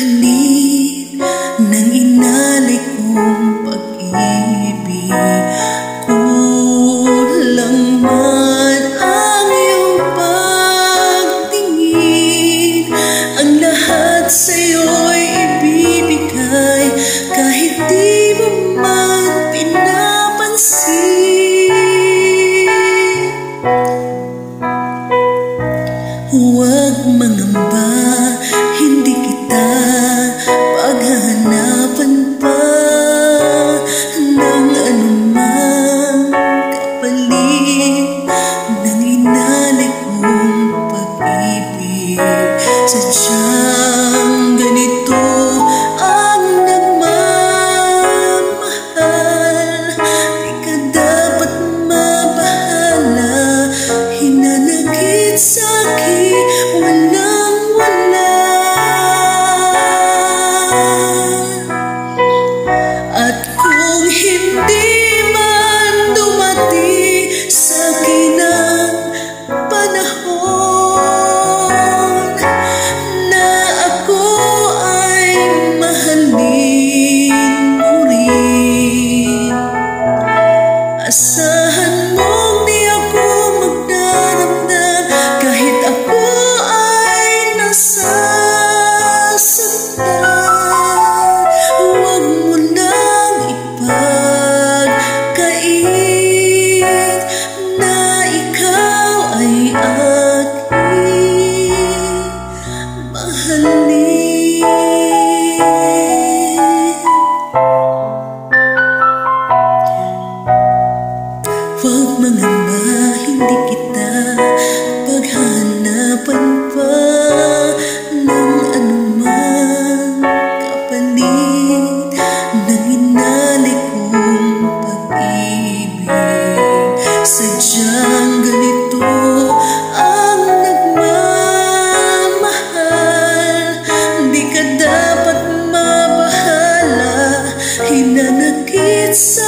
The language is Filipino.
Halin ng inalay kong pag-ibig, kulang man ang iyong pagtingin. Ang lahat sa'yo'y ibibigay kahit di mo man pinapansin. Huwag mangamba, hindi kita paghahanapan pa ng anumang kapalit ng inalay kong pag-ibig. Sadyang ganito ang nagmamahal, di ka dapat mabahala. Hinanakit sa'kin walang-wala, at kung hindi man dumating sa'kin ang panahon na ako ay mahalin mo rin, asahan mong di ako magdaramdam kahit ako ay nasasaktan. Huwag mo nang ipagkait na ikaw ay aking mahalin. Huwag mangamba, hindi kita paghahanapan pa ng anumang kapalit ng inalay kong pag-ibig. Sadyang ganito ang nagmamahal, di ka dapat mabahala. Hinanakit sa